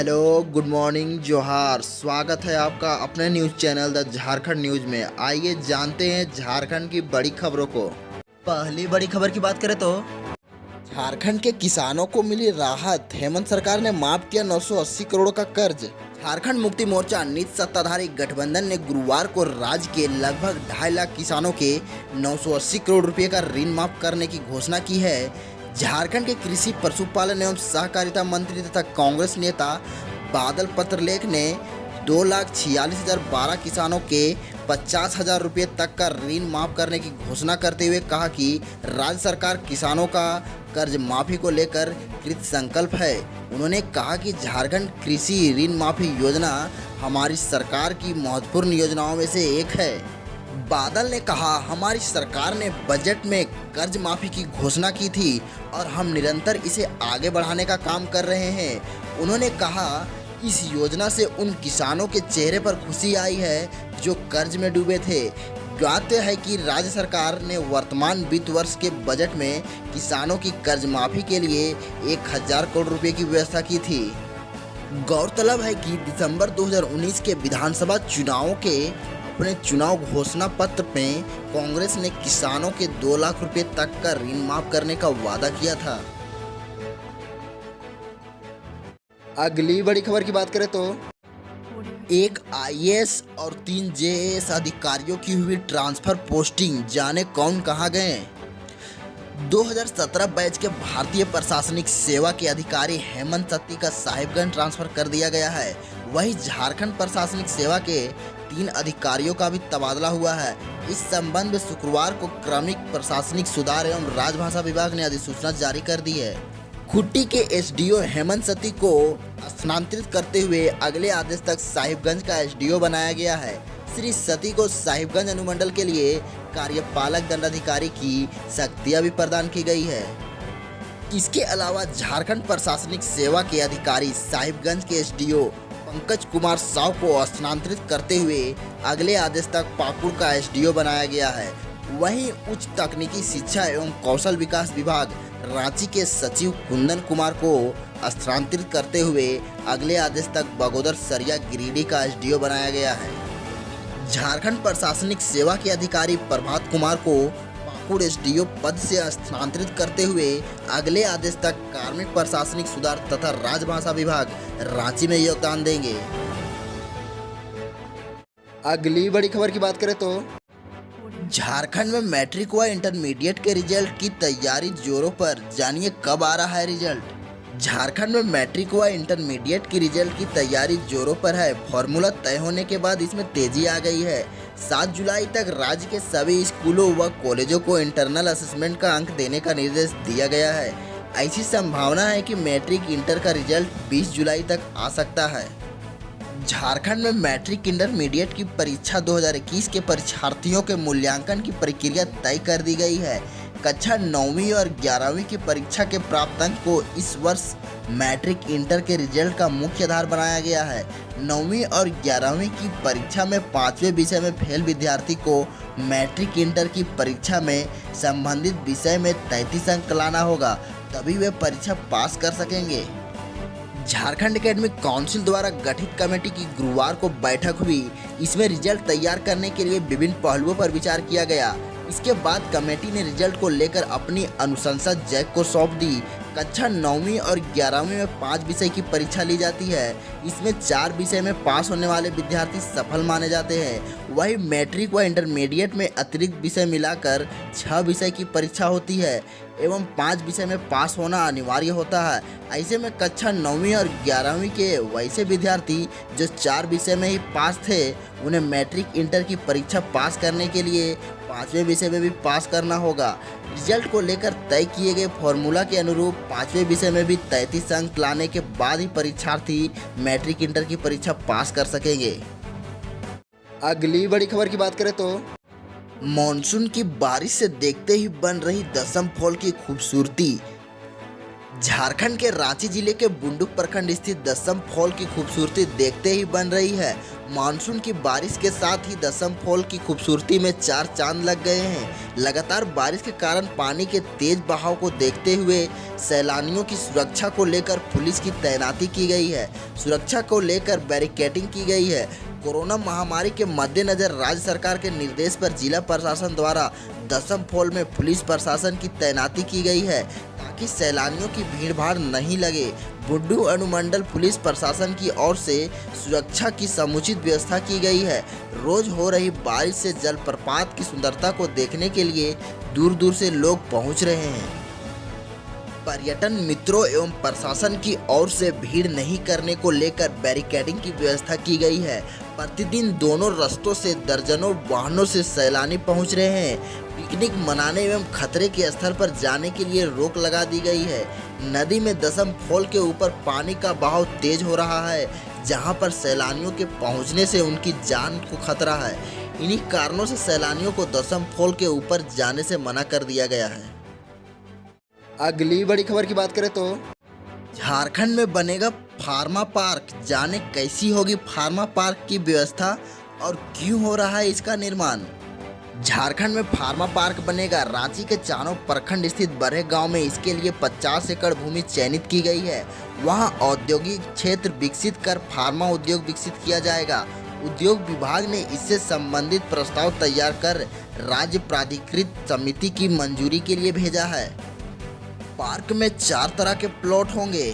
Hello, good morning, जोहार। स्वागत है आपका अपने news channel the Jharkhand news में। आइए जानते हैं झारखंड की बड़ी खबरों को। पहली बड़ी खबर की बात करें तो झारखंड के किसानों को मिली राहत। हेमंत सरकार ने माफ किया 980 करोड़ का कर्ज। झारखंड मुक्ति मोर्चा नीत सत्ताधारी गठबंधन ने गुरुवार को राज्य के लगभग 2.5 लाख किसानों के 980 करोड़ रुपए का ऋण माफ करने की घोषणा की है। झारखंड के कृषि, पशुपालन एवं सहकारिता मंत्री तथा कांग्रेस नेता बादल पत्रलेख ने 2,46,012 किसानों के 50,000 रुपये तक का ऋण माफ करने की घोषणा करते हुए कहा कि राज्य सरकार किसानों का कर्ज माफी को लेकर कृत संकल्प है। उन्होंने कहा कि झारखंड कृषि ऋण माफी योजना हमारी सरकार की महत्वपूर्ण योजनाओं में से एक है। बादल ने कहा, हमारी सरकार ने बजट में कर्ज माफी की घोषणा की थी और हम निरंतर इसे आगे बढ़ाने का काम कर रहे हैं। उन्होंने कहा, इस योजना से उन किसानों के चेहरे पर खुशी आई है जो कर्ज में डूबे थे। ज्ञात है कि राज्य सरकार ने वर्तमान वित्त वर्ष के बजट में किसानों की कर्ज माफी के लिए 1,000 करोड़ रुपए की व्यवस्था की थी। गौरतलब है कि दिसंबर 2019 के विधानसभा चुनावों के अपने चुनाव घोषणा पत्र में कांग्रेस ने किसानों के 2 लाख रुपए तक का ऋण माफ करने का वादा किया था। अगली बड़ी खबर की बात करें तो एक आईएएस और 3 जेएएस अधिकारियों की हुई ट्रांसफर पोस्टिंग, जाने कौन कहां गए। 2017 बैच के भारतीय प्रशासनिक सेवा के अधिकारी हेमंत सत्ती का साहिबगंज ट्रांसफर कर दिया गया है। वहीं झारखंड प्रशासनिक सेवा के 3 अधिकारियों का भी तबादला हुआ है। इस संबंध में शुक्रवार को क्रमिक प्रशासनिक सुधार एवं राजभाषा विभाग ने अधिसूचना जारी कर दी है। खूंटी के एसडीओ हेमंत सत्ती को स्थानांतरित करते हुए अगले आदेश तक साहिबगंज का एसडीओ बनाया गया है। श्री सत्ती को साहिबगंज अनुमंडल के लिए कार्यपालक दंडाधिकारी की शक्तियां भी प्रदान की गई है। इसके अलावा झारखंड प्रशासनिक सेवा के अधिकारी साहिबगंज के एसडीओ पंकज कुमार साव को स्थानांतरित करते हुए अगले आदेश तक पाकुड़ का एसडीओ बनाया गया है। वहीं उच्च तकनीकी शिक्षा एवं कौशल विकास विभाग रांची के सचिव कुंदन कुमार को स्थानांतरित करते हुए अगले आदेश तक बगोदर सरिया गिरिडीह का एसडीओ बनाया गया है। झारखंड प्रशासनिक सेवा के अधिकारी प्रभात कुमार को पाकुड़ एसडीओ पद से स्थानांतरित करते हुए अगले आदेश तक कार्मिक प्रशासनिक सुधार तथा राजभाषा विभाग रांची में योगदान देंगे। अगली बड़ी खबर की बात करें तो झारखंड में मैट्रिक व इंटरमीडिएट के रिजल्ट की तैयारी जोरों पर, जानिए कब आ रहा है रिजल्ट। झारखंड में मैट्रिक व इंटरमीडिएट की रिजल्ट की तैयारी जोरों पर है। फॉर्मूला तय होने के बाद इसमें तेजी आ गई है। 7 जुलाई तक राज्य के सभी स्कूलों व कॉलेजों को इंटरनल असेसमेंट का अंक देने का निर्देश दिया गया है। ऐसी संभावना है कि मैट्रिक इंटर का रिजल्ट 20 जुलाई तक आ सकता है। झारखंड में मैट्रिक इंटरमीडिएट की परीक्षा 2021 के परीक्षार्थियों के मूल्यांकन की प्रक्रिया तय कर दी गई है। कक्षा 9वीं और 11वीं की परीक्षा के प्राप्त अंक को इस वर्ष मैट्रिक इंटर के रिजल्ट का मुख्य आधार बनाया गया है। 9वीं और 11वीं की परीक्षा में 5वें विषय में फेल विद्यार्थी को मैट्रिक इंटर की परीक्षा में संबंधित विषय में 33 अंक लाना होगा, तभी वे परीक्षा पास कर सकेंगे। झारखंड एकेडमिक काउंसिल द्वारा गठित कमेटी की गुरुवार को बैठक हुई। इसमें रिजल्ट तैयार करने के लिए विभिन्न पहलुओं पर विचार किया गया। इसके बाद कमेटी ने रिजल्ट को लेकर अपनी अनुशंसा जैक को सौंप दी। कक्षा 9वीं और 11वीं में 5 विषय की परीक्षा ली जाती है। इसमें 4 विषय में पास होने वाले विद्यार्थी सफल माने जाते हैं। वहीं मैट्रिक व इंटरमीडिएट में अतिरिक्त विषय मिलाकर 6 विषय की परीक्षा होती है एवं 5 विषय में पास होना अनिवार्य होता है। ऐसे में कक्षा 9वीं और 11वीं के वैसे विद्यार्थी जो 4 विषय में ही पास थे, उन्हें मैट्रिक इंटर की परीक्षा पास करने के लिए 5वें विषय में भी पास करना होगा। रिजल्ट को लेकर तय किए गए फॉर्मूला के अनुरूप 5वें विषय में भी 33 अंक लाने के बाद ही परीक्षार्थी मैट्रिक इंटर की परीक्षा पास कर सकेंगे। अगली बड़ी खबर की बात करें तो मानसून की बारिश से देखते ही बन रही दसम फॉल की खूबसूरती। झारखंड के रांची जिले के बुंडू प्रखंड स्थित दसम फॉल की खूबसूरती देखते ही बन रही है। मानसून की बारिश के साथ ही दसम फॉल की खूबसूरती में चार चांद लग गए हैं। लगातार बारिश के कारण पानी के तेज बहाव को देखते हुए सैलानियों की सुरक्षा को लेकर पुलिस की तैनाती की गई है। सुरक्षा को लेकर बैरिकेडिंग की गई है। कोरोना महामारी के मद्देनजर राज्य सरकार के निर्देश पर जिला प्रशासन द्वारा दसम फॉल में पुलिस प्रशासन की तैनाती की गई है ताकि सैलानियों की भीड़भाड़ नहीं लगे। बुंडू अनुमंडल पुलिस प्रशासन की ओर से सुरक्षा की समुचित व्यवस्था की गई है। रोज हो रही बारिश से जलप्रपात की सुंदरता को देखने के लिए दूर दूर से लोग पहुंच रहे हैं। पर्यटन मित्रों एवं प्रशासन की ओर से भीड़ नहीं करने को लेकर बैरिकेडिंग की व्यवस्था की गई है। प्रतिदिन दोनों रास्तों से दर्जनों वाहनों से सैलानी पहुंच रहे हैं। पिकनिक मनाने एवं खतरे के स्थल पर जाने के लिए रोक लगा दी गई है। नदी में दसम फॉल के ऊपर पानी का बहाव तेज हो रहा है, जहां पर सैलानियों के पहुंचने से उनकी जान को खतरा है। इन्हीं कारणों से सैलानियों को दसम फॉल के ऊपर जाने से मना कर दिया गया है। अगली बड़ी खबर की बात करें तो झारखंड में बनेगा फार्मा पार्क। जाने कैसी होगी फार्मा पार्क की व्यवस्था और क्यों हो रहा है इसका निर्माण। झारखंड में फार्मा पार्क बनेगा। रांची के चानों प्रखंड स्थित बरहे गांव में इसके लिए 50 एकड़ भूमि चयनित की गई है। वहां औद्योगिक क्षेत्र विकसित कर फार्मा उद्योग विकसित किया जाएगा। उद्योग विभाग ने इससे संबंधित प्रस्ताव तैयार कर राज्य प्राधिकृत समिति की मंजूरी के लिए भेजा है। पार्क में 4 तरह के प्लॉट होंगे।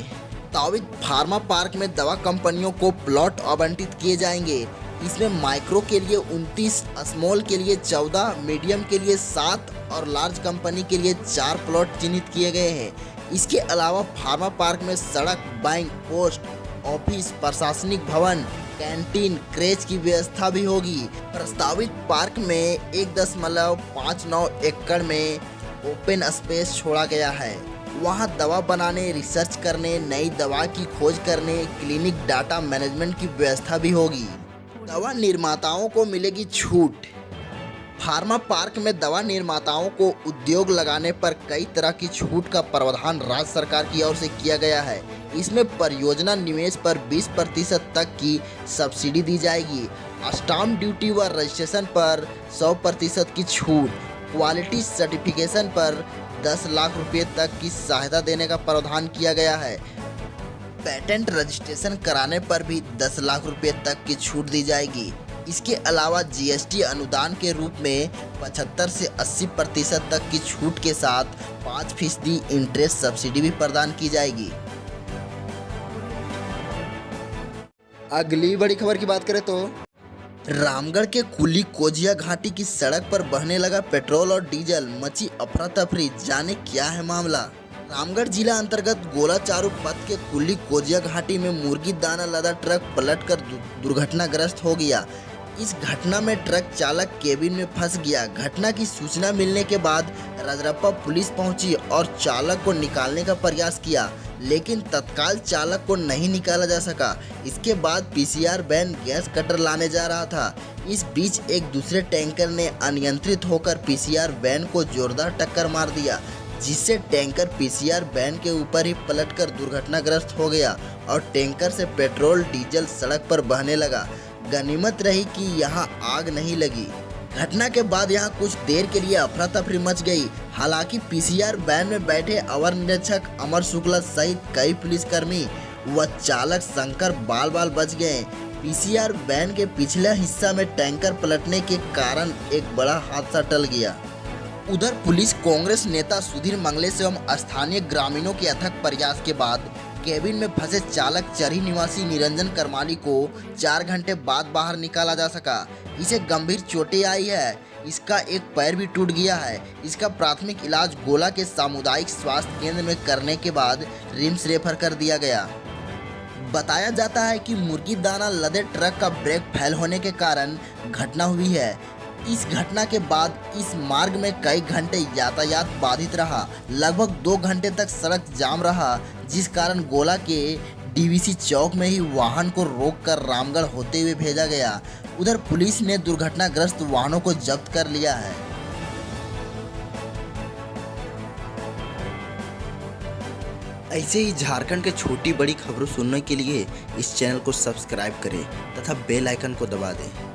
तावित फार्मा पार्क में दवा कंपनियों को प्लॉट आवंटित किए जाएंगे। इसमें माइक्रो के लिए 29, स्मॉल के लिए 14, मीडियम के लिए 7 और लार्ज कंपनी के लिए 4 प्लॉट चिन्हित किए गए हैं। इसके अलावा फार्मा पार्क में सड़क, बैंक, पोस्ट ऑफिस, प्रशासनिक भवन, कैंटीन, क्रेच की व्यवस्था भी होगी। प्रस्तावित पार्क में 1.59 एकड़ में ओपन स्पेस छोड़ा गया है। वहां दवा बनाने, रिसर्च करने, नई दवा की खोज करने, क्लिनिक डाटा मैनेजमेंट की व्यवस्था भी होगी। दवा निर्माताओं को मिलेगी छूट। फार्मा पार्क में दवा निर्माताओं को उद्योग लगाने पर कई तरह की छूट का प्रावधान राज्य सरकार की ओर से किया गया है। इसमें परियोजना निवेश पर 20% तक की सब्सिडी दी जाएगी। स्टाम्प ड्यूटी व रजिस्ट्रेशन पर 100% की छूट। क्वालिटी सर्टिफिकेशन पर 10 लाख रुपए तक की सहायता देने का प्रावधान किया गया है। पेटेंट रजिस्ट्रेशन कराने पर भी 10 लाख रुपए तक की छूट दी जाएगी। इसके अलावा जीएसटी अनुदान के रूप में 75 से 80% तक की छूट के साथ 5% इंटरेस्ट सब्सिडी भी प्रदान की जाएगी। अगली बड़ी खबर की बात करें तो रामगढ़ के कुली कोजिया घाटी की सड़क पर बहने लगा पेट्रोल और डीजल, मची अफरा तफरी। जाने क्या है मामला। रामगढ़ जिला अंतर्गत गोला चारू पथ के कुली कोजिया घाटी में मुर्गी दाना लदा ट्रक पलटकर दुर्घटनाग्रस्त हो गया। इस घटना में ट्रक चालक केबिन में फंस गया। घटना की सूचना मिलने के बाद रजरप्पा पुलिस पहुंची और चालक को निकालने का प्रयास किया, लेकिन तत्काल चालक को नहीं निकाला जा सका। इसके बाद पीसीआर वैन गैस कटर लाने जा रहा था। इस बीच एक दूसरे टैंकर ने अनियंत्रित होकर पीसीआर वैन को जोरदार टक्कर मार दिया, जिससे टैंकर पीसीआर वैन के ऊपर ही पलटकर दुर्घटनाग्रस्त हो गया और टैंकर से पेट्रोल डीजल सड़क पर बहने लगा। गनीमत रही कि यहां आग नहीं लगी। घटना के बाद यहां कुछ देर के लिए अफरा तफरी मच गई। हालांकि पीसीआर वैन में बैठे अवर निरीक्षक अमर शुक्ला सहित कई पुलिसकर्मी व चालक शंकर बाल बाल बच गए। पीसीआर वैन के पिछले हिस्सा में टैंकर पलटने के कारण एक बड़ा हादसा टल गया। उधर पुलिस कांग्रेस नेता सुधीर मंगलेश एवं स्थानीय ग्रामीणों के अथक प्रयास के बाद केबिन में फंसे चालक चरही निवासी निरंजन करमाली को 4 घंटे बाद बाहर निकाला जा सका। इसे गंभीर चोटें आई है। इसका एक पैर भी टूट गया है। इसका प्राथमिक इलाज गोला के सामुदायिक स्वास्थ्य केंद्र में करने के बाद रिम्स रेफर कर दिया गया। बताया जाता है कि मुर्गी दाना लदे ट्रक का ब्रेक फेल होने के कारण घटना हुई है। इस घटना के बाद इस मार्ग में कई घंटे यातायात बाधित रहा। लगभग 2 घंटे तक सड़क जाम रहा, जिस कारण गोला के डीवीसी चौक में ही वाहन को रोककर रामगढ़ होते हुए भेजा गया। उधर पुलिस ने दुर्घटनाग्रस्त वाहनों को जब्त कर लिया है। ऐसे ही झारखंड के छोटी बड़ी खबरों सुनने के लिए इस चैनल को सब्सक्राइब करें तथा बेल आइकन को दबा दें।